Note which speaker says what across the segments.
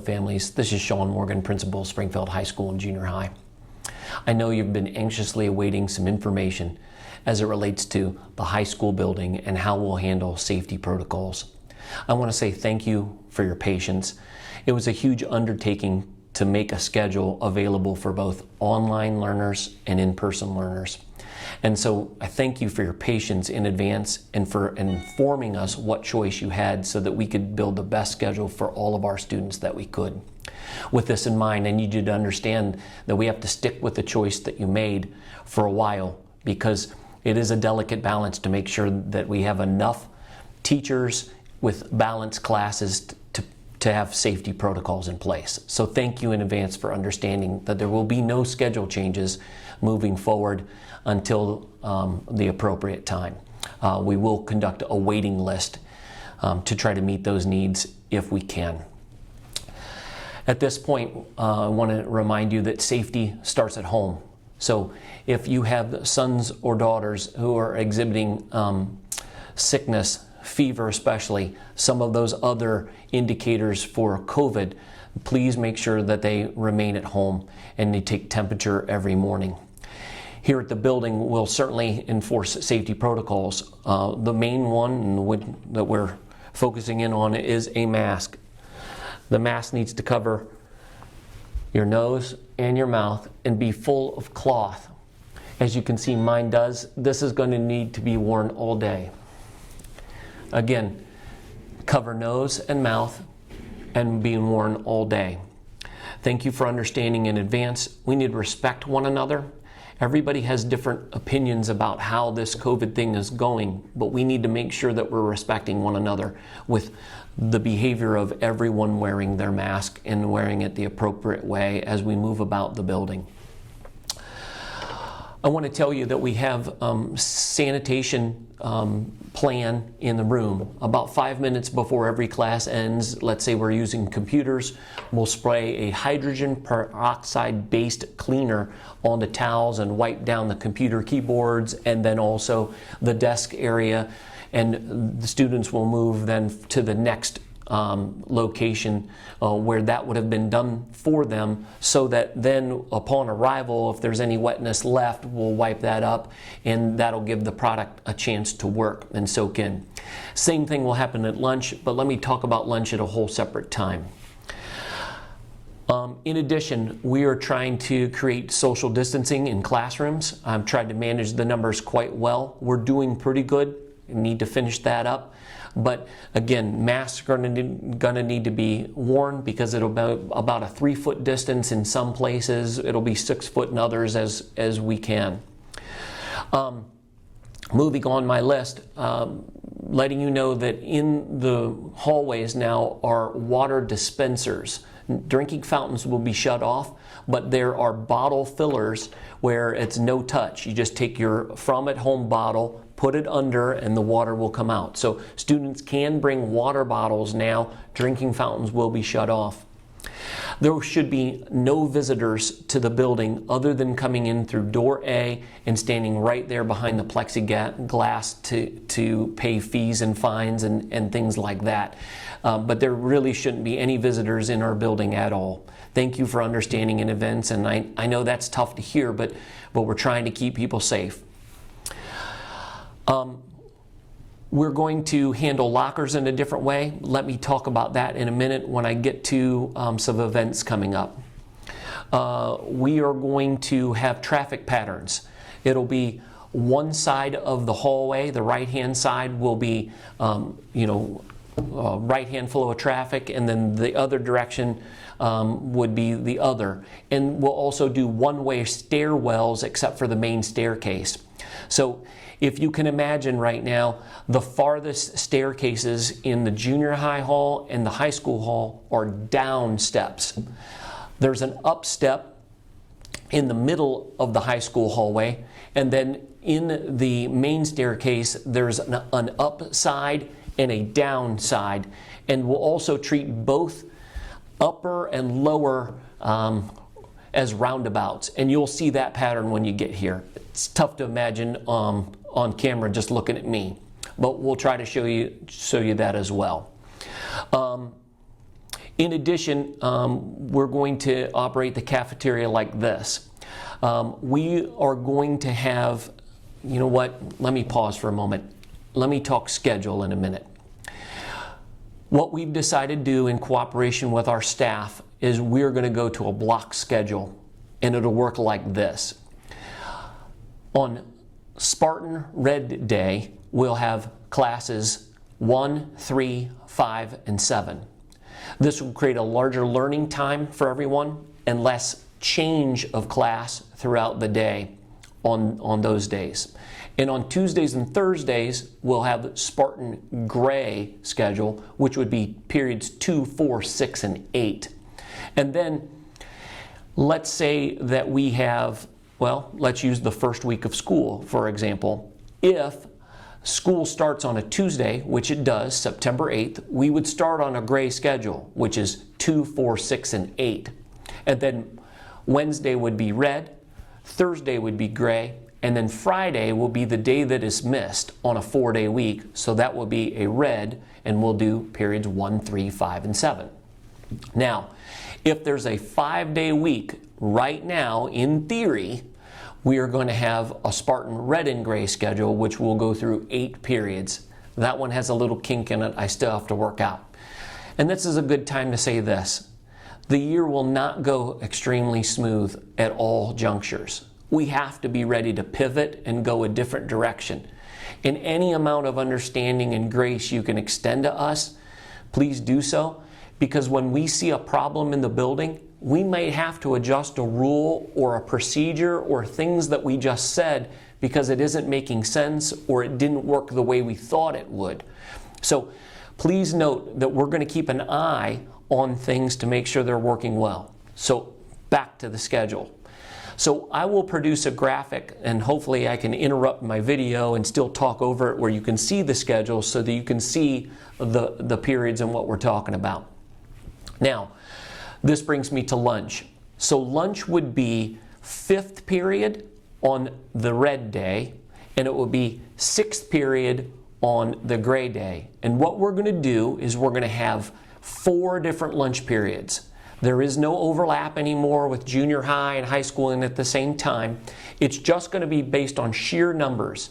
Speaker 1: families. This is Sean Morgan, Principal of Springfield High School and Junior High. I know you've been anxiously awaiting some information as it relates to the high school building and how we'll handle safety protocols. I want to say thank you for your patience. It was a huge undertaking to make a schedule available for both online learners and in-person learners. And so I thank you for your patience in advance and for informing us what choice you had so that we could build the best schedule for all of our students that we could. With this in mind, I need you to understand that we have to stick with the choice that you made for a while, because it is a delicate balance to make sure that we have enough teachers with balanced classes to have safety protocols in place. So thank you in advance for understanding that there will be no schedule changes moving forward until the appropriate time. We will conduct a waiting list to try to meet those needs if we can. At this point, I want to remind you that safety starts at home. So if you have sons or daughters who are exhibiting sickness, fever especially, some of those other indicators for COVID, please make sure that they remain at home and they take temperature every morning. Here at the building, we'll certainly enforce safety protocols. The main one that we're focusing in on is a mask. The mask needs to cover your nose and your mouth and be full of cloth. As you can see, mine does. This is going to need to be worn all day. Again, cover nose and mouth and being worn all day. Thank you for understanding in advance. We need to respect one another. Everybody has different opinions about how this COVID thing is going, but we need to make sure that we're respecting one another with the behavior of everyone wearing their mask and wearing it the appropriate way as we move about the building. I want to tell you that we have sanitation plan in the room. About 5 minutes before every class ends, let's say we're using computers, we'll spray a hydrogen peroxide based cleaner on the towels and wipe down the computer keyboards and then also the desk area, and the students will move then to the next location where that would have been done for them, so that then upon arrival, if there's any wetness left, we'll wipe that up and that'll give the product a chance to work and soak in. Same thing will happen at lunch, but let me talk about lunch at a whole separate time. In addition, we are trying to create social distancing in classrooms. I've tried to manage the numbers quite well. We're doing pretty good. We need to finish that up. But again, masks are going to need to be worn because it'll be about a 3-foot distance in some places. It'll be 6 foot in others as we can. Moving on my list, letting you know that in the hallways now are water dispensers. Drinking fountains will be shut off, but there are bottle fillers where it's no touch. You just take your from at home bottle, put it under, and the water will come out. So students can bring water bottles now. Drinking fountains will be shut off. There should be no visitors to the building other than coming in through door A and standing right there behind the plexiglass to pay fees and fines and things like that. But there really shouldn't be any visitors in our building at all. Thank you for understanding in advance, and I know that's tough to hear, but we're trying to keep people safe. We're going to handle lockers in a different way. Let me talk about that in a minute when I get to some events coming up. We are going to have traffic patterns. It'll be one side of the hallway, the right-hand side will be, right-hand flow of traffic, and then the other direction would be the other. And we'll also do one-way stairwells except for the main staircase. So if you can imagine right now, the farthest staircases in the junior high hall and the high school hall are down steps. There's an up step in the middle of the high school hallway, and then in the main staircase there's an up side and a down side, and we'll also treat both upper and lower as roundabouts, and you'll see that pattern when you get here. It's tough to imagine on camera just looking at me, but we'll try to show you that as well. In addition, we're going to operate the cafeteria like this. We are going to have, you know what, let me pause for a moment. Let me talk schedule in a minute. What we've decided to do in cooperation with our staff is we're going to go to a block schedule, and it'll work like this. On Spartan Red Day, we'll have classes 1, 3, 5, and 7. This will create a larger learning time for everyone and less change of class throughout the day on those days. And on Tuesdays and Thursdays, we'll have Spartan Gray schedule, which would be periods 2, 4, 6, and 8. And then let's say that we have, well, let's use the first week of school, for example. If school starts on a Tuesday, which it does, September 8th, we would start on a gray schedule, which is 2, 4, 6, and 8. And then Wednesday would be red, Thursday would be gray, and then Friday will be the day that is missed on a 4-day week, so that will be a red, and we'll do periods 1, 3, 5, and 7. Now, if there's a 5-day week, right now, in theory, we are going to have a Spartan red and gray schedule, which will go through 8 periods. That one has a little kink in it I still have to work out. And this is a good time to say this. The year will not go extremely smooth at all junctures. We have to be ready to pivot and go a different direction. In any amount of understanding and grace you can extend to us, please do so, because when we see a problem in the building, we may have to adjust a rule or a procedure or things that we just said because it isn't making sense or it didn't work the way we thought it would. So please note that we're going to keep an eye on things to make sure they're working well. So back to the schedule. So I will produce a graphic, and hopefully I can interrupt my video and still talk over it where you can see the schedule so that you can see the periods and what we're talking about. Now, this brings me to lunch. So lunch would be 5th period on the red day, and it will be 6th period on the gray day. And what we're going to do is we're going to have 4 different lunch periods. There is no overlap anymore with junior high and high school and at the same time. It's just going to be based on sheer numbers.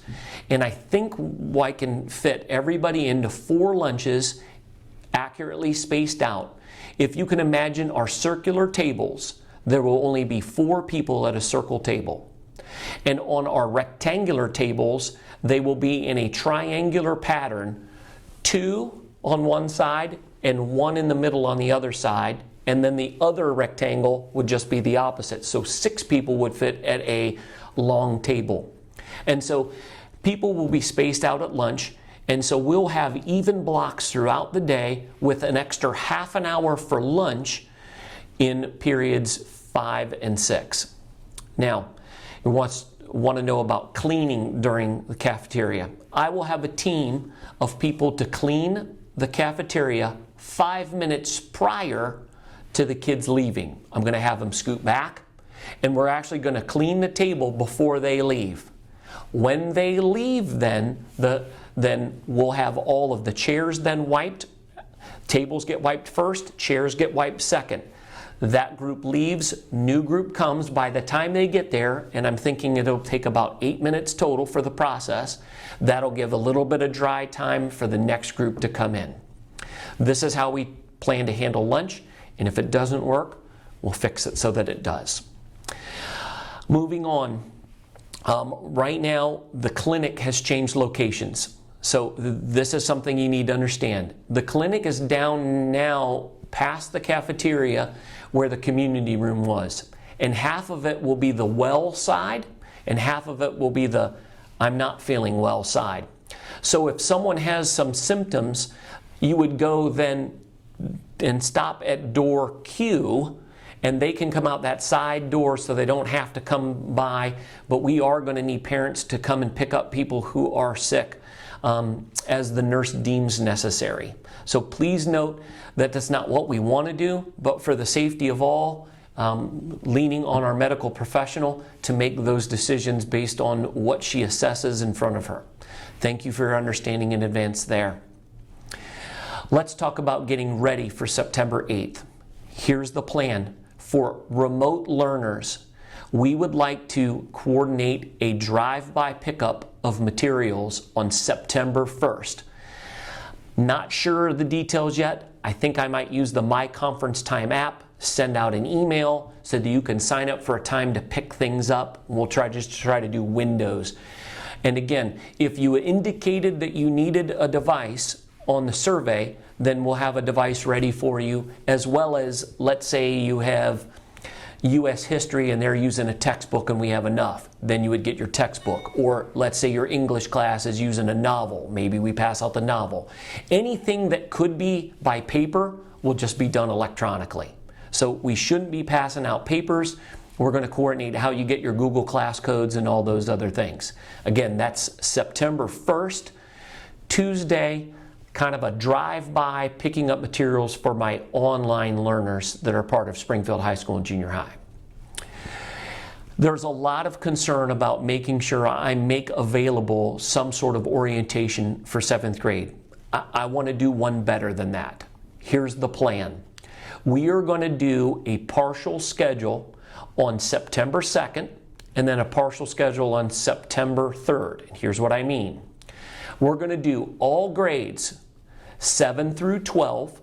Speaker 1: And I think I can fit everybody into 4 lunches accurately spaced out. If you can imagine our circular tables, there will only be 4 people at a circle table. And on our rectangular tables, they will be in a triangular pattern, 2 on one side and 1 in the middle on the other side. And then the other rectangle would just be the opposite. So 6 people would fit at a long table. And so people will be spaced out at lunch. And so we'll have even blocks throughout the day with an extra half an hour for lunch in periods 5 and 6. Now, you want to know about cleaning during the cafeteria. I will have a team of people to clean the cafeteria 5 minutes prior to the kids leaving. I'm going to have them scoot back, and we're actually going to clean the table before they leave. When they leave, then we'll have all of the chairs then wiped. Tables get wiped first, chairs get wiped second. That group leaves, new group comes. By the time they get there, and I'm thinking it'll take about 8 minutes total for the process, that'll give a little bit of dry time for the next group to come in. This is how we plan to handle lunch. And if it doesn't work, we'll fix it so that it does. Moving on, right now the clinic has changed locations. So this is something you need to understand. The clinic is down now past the cafeteria where the community room was. And half of it will be the well side, and half of it will be the I'm not feeling well side. So if someone has some symptoms, you would go then and stop at door Q, and they can come out that side door so they don't have to come by. But we are going to need parents to come and pick up people who are sick as the nurse deems necessary. So please note that that's not what we want to do, but for the safety of all, leaning on our medical professional to make those decisions based on what she assesses in front of her. Thank you for your understanding in advance there. Let's talk about getting ready for September 8th. Here's the plan. For remote learners, we would like to coordinate a drive-by pickup of materials on September 1st. Not sure of the details yet. I think I might use the My Conference Time app, send out an email so that you can sign up for a time to pick things up. We'll try to do windows. And again, if you indicated that you needed a device on the survey, then we'll have a device ready for you, as well as, let's say you have U.S. history and they're using a textbook and we have enough, then you would get your textbook. Or let's say your English class is using a novel, maybe we pass out the novel. Anything that could be by paper will just be done electronically. So we shouldn't be passing out papers. We're going to coordinate how you get your Google Class codes and all those other things. Again, that's September 1st, Tuesday, kind of a drive-by picking up materials for my online learners that are part of Springfield High School and Junior High. There's a lot of concern about making sure I make available some sort of orientation for 7th grade. I want to do one better than that. Here's the plan. We are going to do a partial schedule on September 2nd and then a partial schedule on September 3rd. And here's what I mean. We're going to do all grades 7 through 12,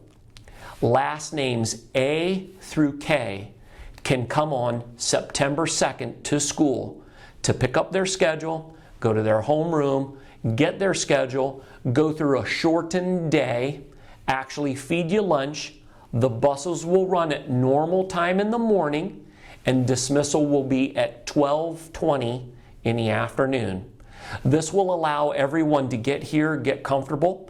Speaker 1: last names A through K can come on September 2nd to school to pick up their schedule, go to their homeroom, get their schedule, go through a shortened day, actually feed you lunch. The buses will run at normal time in the morning and dismissal will be at 12:20 in the afternoon. This will allow everyone to get here, get comfortable,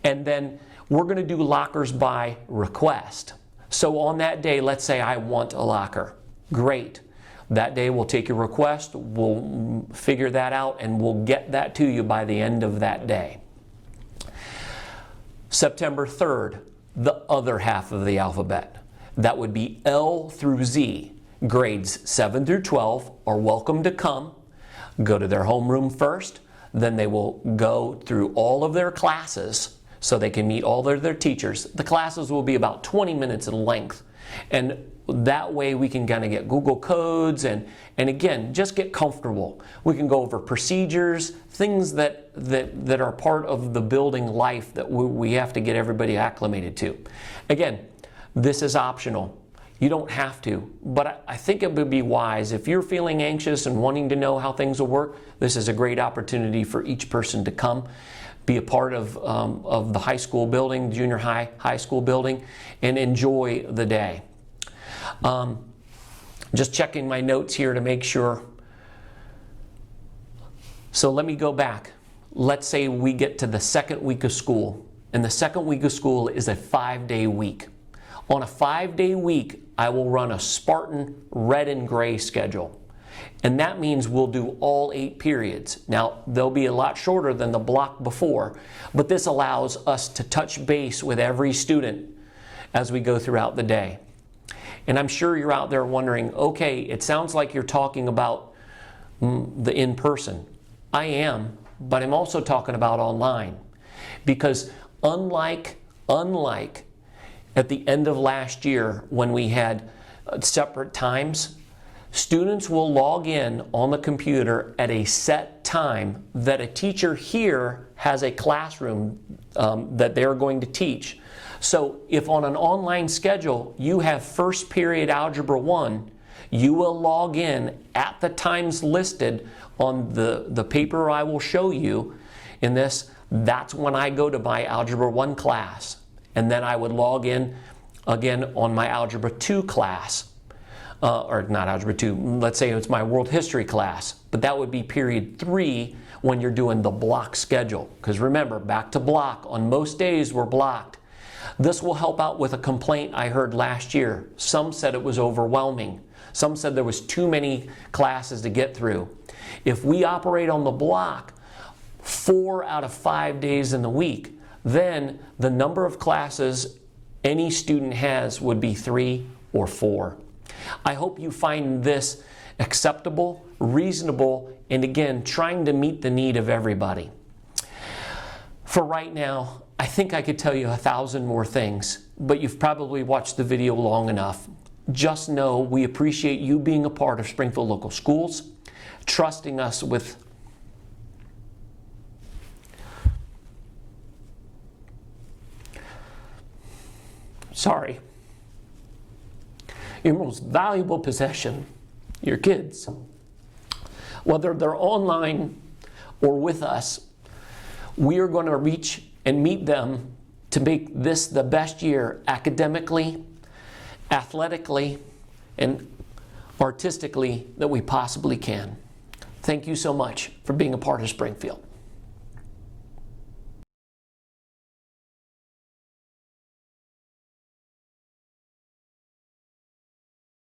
Speaker 1: and then we're going to do lockers by request. So on that day, let's say I want a locker. Great. That day we'll take your request, we'll figure that out, and we'll get that to you by the end of that day. September 3rd, the other half of the alphabet. That would be L through Z. Grades 7 through 12 are welcome to come, go to their homeroom first, then they will go through all of their classes so they can meet all of their teachers. The classes will be about 20 minutes in length, and that way we can kind of get Google codes and again, just get comfortable. We can go over procedures, things that are part of the building life that we have to get everybody acclimated to. Again, this is optional. You don't have to, but I think it would be wise if you're feeling anxious and wanting to know how things will work. This is a great opportunity for each person to come, be a part of the high school building, junior high school building, and enjoy the day. Just checking my notes here to make sure. So let me go back. Let's say we get to the second week of school, and the second week of school is a 5-day week. On a 5-day week, I will run a Spartan red and gray schedule. And that means we'll do all 8 periods. Now, they'll be a lot shorter than the block before, but this allows us to touch base with every student as we go throughout the day. And I'm sure you're out there wondering, okay, it sounds like you're talking about the in-person. I am, but I'm also talking about online. Because unlike at the end of last year when we had separate times, students will log in on the computer at a set time that a teacher here has a classroom that they're going to teach. So if on an online schedule you have first period Algebra 1, you will log in at the times listed on the paper I will show you in this. That's when I go to my Algebra 1 class. And then I would log in again on my Algebra 2 class. Or not Algebra 2, let's say it's my World History class. But that would be period 3 when you're doing the block schedule. Because remember, back to block, on most days we're blocked. This will help out with a complaint I heard last year. Some said it was overwhelming. Some said there was too many classes to get through. If we operate on the block 4 out of 5 days in the week, then the number of classes any student has would be 3 or 4. I hope you find this acceptable, reasonable, and again, trying to meet the need of everybody. For right now, I think I could tell you 1,000 more things, but you've probably watched the video long enough. Just know we appreciate you being a part of Springfield Local Schools, trusting us with your most valuable possession, your kids. Whether they're online or with us, we are going to reach and meet them to make this the best year academically, athletically, and artistically that we possibly can. Thank you so much for being a part of Springfield.